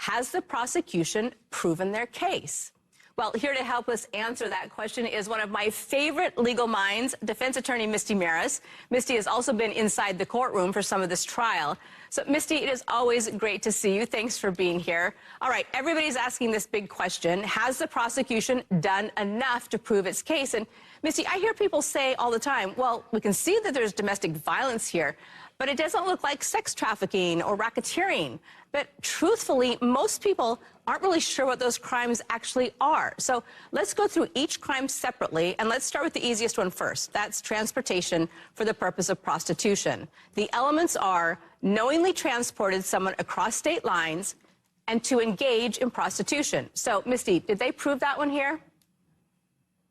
Has the prosecution proven their case? Well, here to help us answer that question is one of my favorite legal minds, defense attorney Misty Marris. Misty has also been inside the courtroom for some of this trial. So, Misty, it is always great to see you. Thanks for being here. All right, everybody's asking this big question. Has the prosecution done enough to prove its case? And, Misty, I hear people say all the time, well, we can see that there's domestic violence here, but it doesn't look like sex trafficking or racketeering. But truthfully, most people aren't really sure what those crimes actually are. So let's go through each crime separately, and let's start with the easiest one first. That's transportation for the purpose of prostitution. The elements are knowingly transported someone across state lines and to engage in prostitution. So, Misty, did they prove that one here?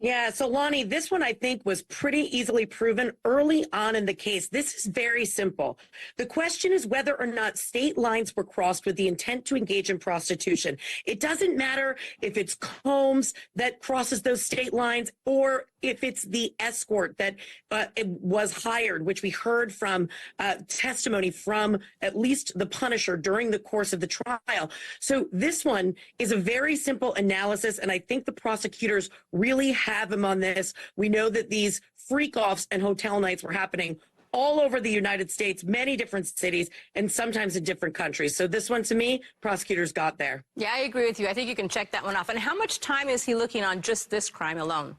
Yeah, so Lonnie, this one I think was pretty easily proven early on in the case. This is very simple. The question is whether or not state lines were crossed with the intent to engage in prostitution. It doesn't matter if it's Combs that crosses those state lines or if it's the escort that it was hired, which we heard from testimony from at least the Punisher during the course of the trial. So this one is a very simple analysis, and I think the prosecutors really have him on this. We know that these freak-offs and hotel nights were happening all over the United States, many different cities, and sometimes in different countries. So this one, to me, prosecutors got there. Yeah, I agree with you. I think you can check that one off. And how much time is he looking on just this crime alone?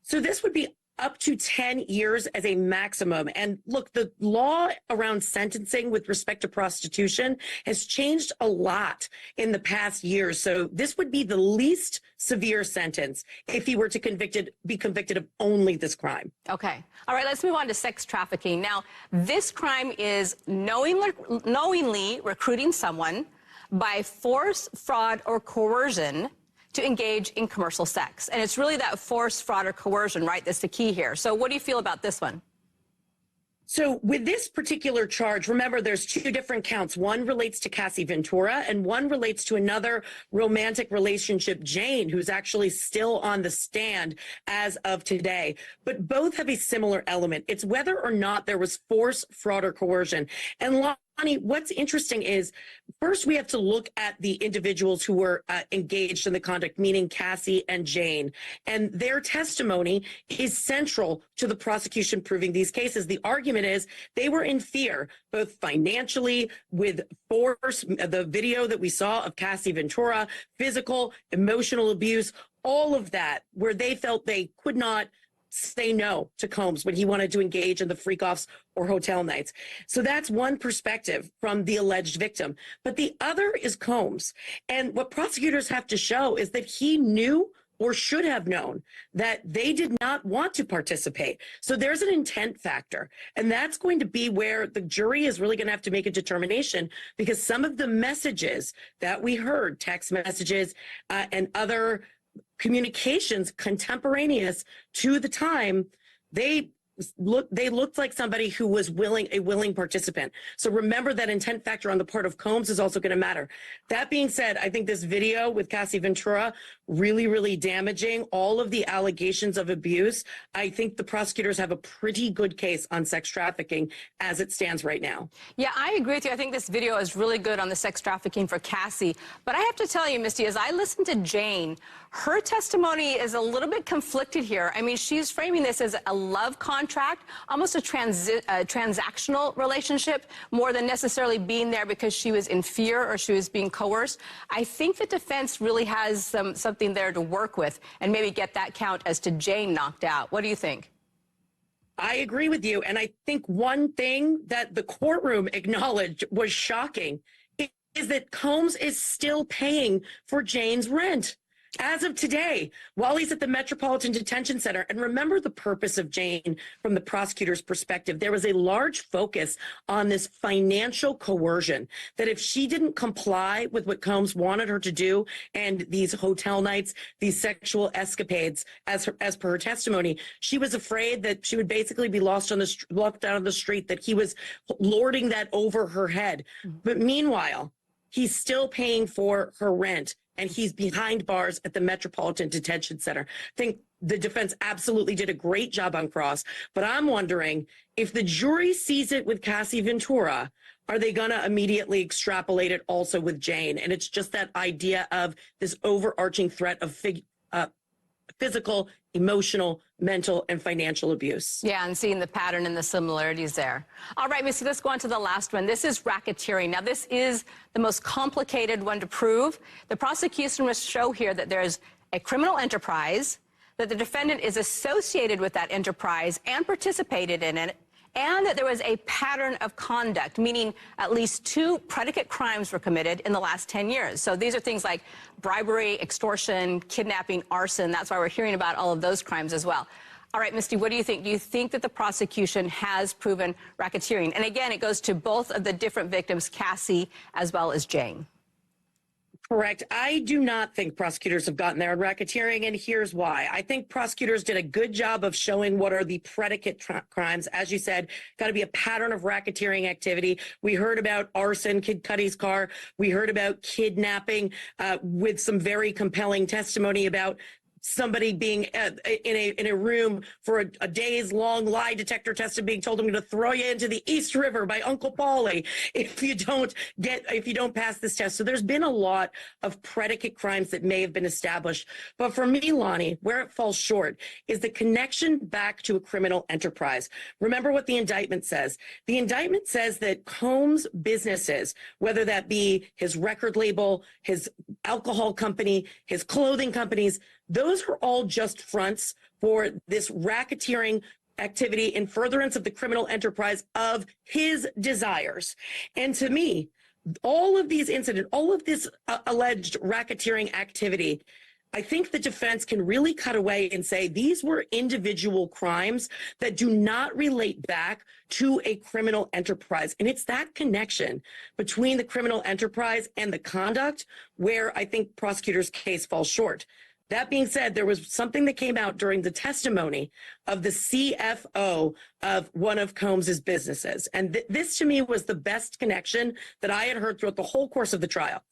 So this would be up to 10 years as a maximum. And look, the law around sentencing with respect to prostitution has changed a lot in the past years. So this would be the least severe sentence if he were to be convicted of only this crime. Okay. All right, let's move on to sex trafficking. Now, this crime is knowingly recruiting someone by force, fraud, or coercion to engage in commercial sex. And it's really that force, fraud, or coercion, right, that's the key here. So what do you feel about this one? So with this particular charge, remember, there's two different counts. One relates to Cassie Ventura, and one relates to another romantic relationship, Jane, who's actually still on the stand as of today. But both have a similar element. It's whether or not there was force, fraud, or coercion. And Lonnie, what's interesting is, first we have to look at the individuals who were engaged in the conduct, meaning Cassie and Jane. And their testimony is central to the prosecution proving these cases. The argument is they were in fear, both financially, with force, the video that we saw of Cassie Ventura, physical, emotional abuse, all of that, where they felt they could not say no to Combs when he wanted to engage in the freak-offs or hotel nights. So that's one perspective from the alleged victim. But the other is Combs. And what prosecutors have to show is that he knew or should have known that they did not want to participate. So there's an intent factor. And that's going to be where the jury is really going to have to make a determination, because some of the messages that we heard, text messages and other communications contemporaneous to the time, they looked like somebody who was a willing participant. So remember that intent factor on the part of Combs is also going to matter. That being said, I think this video with Cassie Ventura, really, really damaging. All of the allegations of abuse. I think the prosecutors have a pretty good case on sex trafficking as it stands right now. Yeah, I agree with you. I think this video is really good on the sex trafficking for Cassie. But I have to tell you, Misty, as I listened to Jane, her testimony is a little bit conflicted here. I mean, she's framing this as a love contract, almost a transactional relationship, more than necessarily being there because she was in fear or she was being coerced. I think the defense really has something there to work with and maybe get that count as to Jane knocked out. What do you think? I agree with you. And I think one thing that the courtroom acknowledged was shocking is that Combs is still paying for Jane's rent as of today, while he's at the Metropolitan Detention Center. And remember the purpose of Jane from the prosecutor's perspective. There was a large focus on this financial coercion, that if she didn't comply with what Combs wanted her to do, and these hotel nights, these sexual escapades, as per her testimony, she was afraid that she would basically be left out on the street, that he was lording that over her head. But meanwhile, he's still paying for her rent, and he's behind bars at the Metropolitan Detention Center. I think the defense absolutely did a great job on cross, but I'm wondering if the jury sees it with Cassie Ventura, are they going to immediately extrapolate it also with Jane? And it's just that idea of this overarching threat of physical, emotional, mental, and financial abuse. Yeah, and seeing the pattern and the similarities there. All right, Misty, let's go on to the last one. This is racketeering. Now, this is the most complicated one to prove. The prosecution must show here that there's a criminal enterprise, that the defendant is associated with that enterprise and participated in it, and that there was a pattern of conduct, meaning at least 2 predicate crimes were committed in the last 10 years. So these are things like bribery, extortion, kidnapping, arson. That's why we're hearing about all of those crimes as well. All right, Misty, what do you think? Do you think that the prosecution has proven racketeering? And again, it goes to both of the different victims, Cassie as well as Jane. Correct. I do not think prosecutors have gotten there on racketeering, and here's why. I think prosecutors did a good job of showing what are the predicate crimes. As you said, got to be a pattern of racketeering activity. We heard about arson, Kid Cudi's car. We heard about kidnapping with some very compelling testimony about somebody being in a room for a day's long lie detector test and being told, I'm going to throw you into the East River by Uncle Paulie if you don't pass this test. So there's been a lot of predicate crimes that may have been established. But for me, Lonnie, where it falls short is the connection back to a criminal enterprise. Remember what the indictment says. The indictment says that Combs' businesses, whether that be his record label, his alcohol company, his clothing companies, those are all just fronts for this racketeering activity in furtherance of the criminal enterprise of his desires. And to me, all of these incidents, all of this alleged racketeering activity, I think the defense can really cut away and say these were individual crimes that do not relate back to a criminal enterprise. And it's that connection between the criminal enterprise and the conduct where I think prosecutors' case falls short. That being said, there was something that came out during the testimony of the CFO of one of Combs's businesses. And this to me was the best connection that I had heard throughout the whole course of the trial.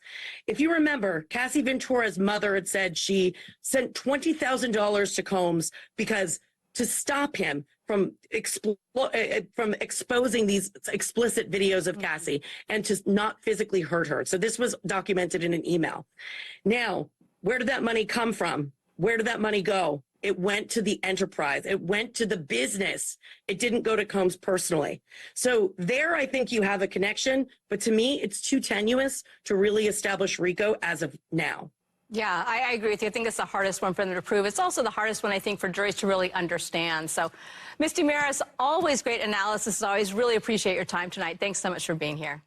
If you remember, Cassie Ventura's mother had said she sent $20,000 to Combs because to stop him from exposing these explicit videos of Cassie and to not physically hurt her. So this was documented in an email. Now, where did that money come from? Where did that money go? It went to the enterprise. It went to the business. It didn't go to Combs personally. So there, I think you have a connection. But to me, it's too tenuous to really establish RICO as of now. Yeah, I agree with you. I think it's the hardest one for them to prove. It's also the hardest one, I think, for juries to really understand. So, Misty Marris, always great analysis. Always really appreciate your time tonight. Thanks so much for being here.